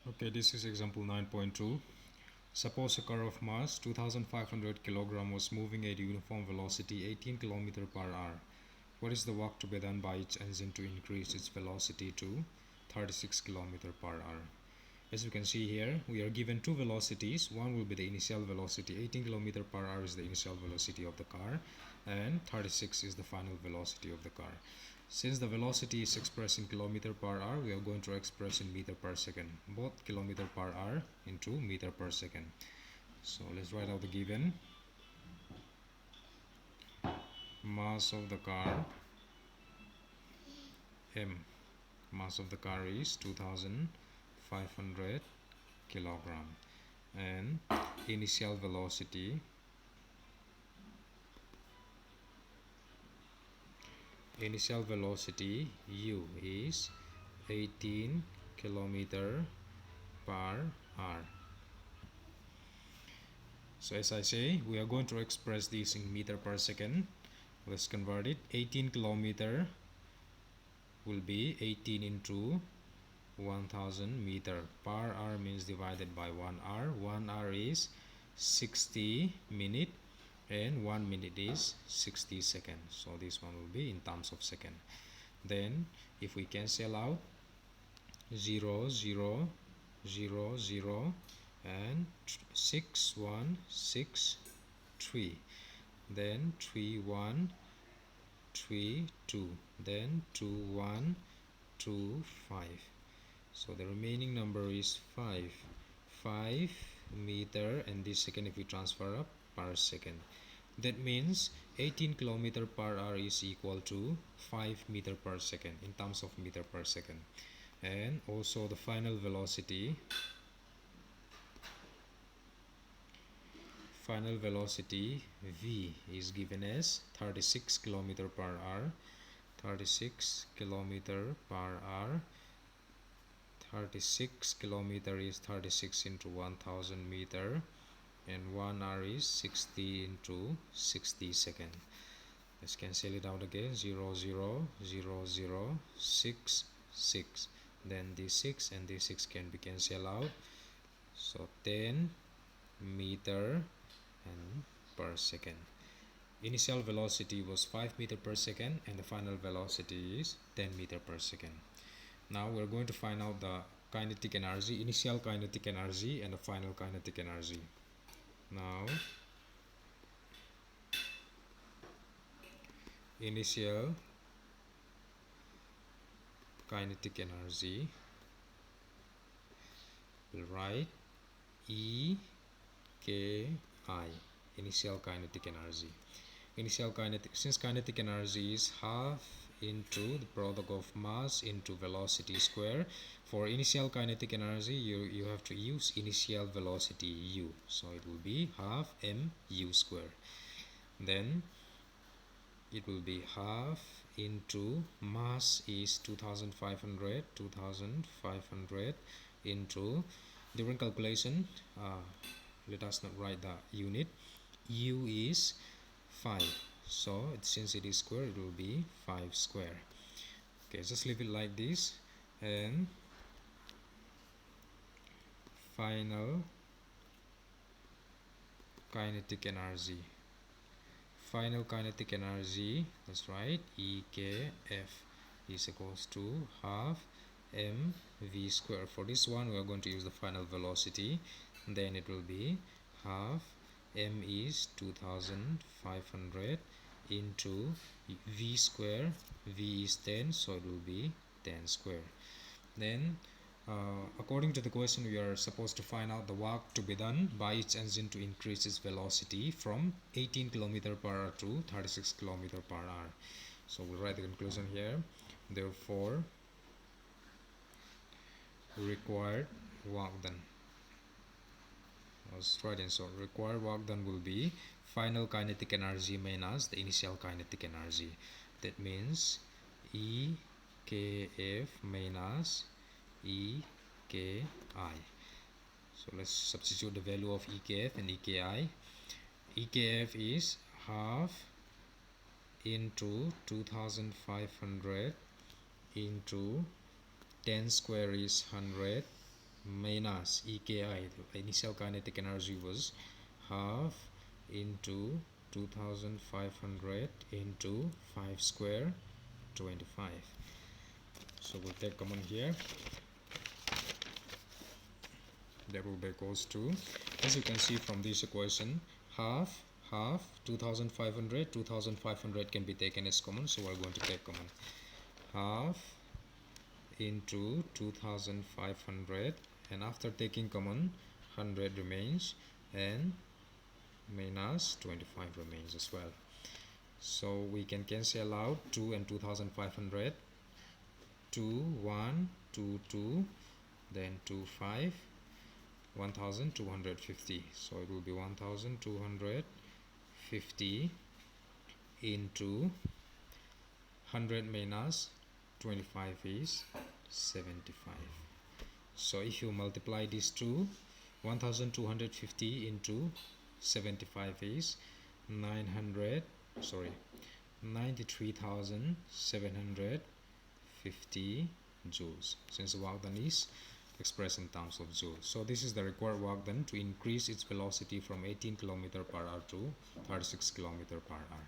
Okay, this is example 9.2. Suppose a car of mass 2500 kg was moving at uniform velocity 18 km per hour. What is the work to be done by its engine to increase its velocity to 36 km per hour? As you can see here, we are given two velocities. One will be the initial velocity, 18 km per hour is the initial velocity of the car, and 36 is the final velocity of the car. Since the velocity is expressed in kilometer per hour, we are going to express in meter per second, both kilometer per hour into meter per second. So let's write out the given. Mass of the car, M. Mass of the car is 2500 kilogram, and initial velocity u is 18 kilometer per hour. So as I say, we are going to express this in meter per second. Let's convert it. 18 kilometer will be 18 into 1000 meter. Per hour means divided by 1 hour. 1 hour is 60 minutes and 1 minute is 60 seconds. So this one will be in terms of second. Then if we cancel out 0 0 0 0 and 6 1 6 3, then 3 1 3 2, then 2 1 2 5. So the remaining number is 5 meter, and this second if we transfer up per second. That means 18 kilometer per hour is equal to 5 meter per second in terms of meter per second. And also the final velocity V is given as 36 kilometer per hour. 36 kilometer per hour. 36 kilometer is 36 into 1000 meter, and 1 hour is 60 into 60 second. Let's cancel it out again. 0 0 0 0 6 6, then this 6 and this 6 can be cancelled out. So 10 meter and per second. Initial velocity was 5 meter per second, and the final velocity is 10 meter per second. Now we're going to find out the kinetic energy, initial kinetic energy and the final kinetic energy. Now initial kinetic energy, we'll write E K I, initial kinetic energy. Since kinetic energy is half into the product of mass into velocity square, for initial kinetic energy you have to use initial velocity u, so it will be half mu square. Then it will be half into mass is 2500 into, during calculation let us not write the unit. U is 5, so since it is square it will be 5 square. Okay, just leave it like this. And final kinetic energy, that's right, EKF is equals to half mv square. For this one we are going to use the final velocity, then it will be half m is 2500 into v square. V is 10, so it will be 10 square. Then according to the question, we are supposed to find out the work to be done by its engine to increase its velocity from 18 km per hour to 36 km per hour. So we'll write the conclusion here. Therefore, required work done. Let's try it in. So required work done will be final kinetic energy minus the initial kinetic energy. That means EKF minus EKI. So let's substitute the value of EKF and EKI. EKF is half into 2500 into 10 square is 100 minus EKI, the initial kinetic energy was half into 2500 into 5 square 25. So we'll take common here. That will be equals to, as you can see from this equation, half 2500 can be taken as common, so we're going to take common. Half into 2500, and after taking common, 100 remains and minus 25 remains as well. So we can cancel out 2 and 2500. 2 1 2 2, then 2 5, 1250. So it will be 1250 into 100 minus 25 is 75. So if you multiply these two, 1250 into 75 is 93,750 joules, since the work done is expressed in terms of joules. So this is the required work done to increase its velocity from 18 km per hour to 36 km per hour.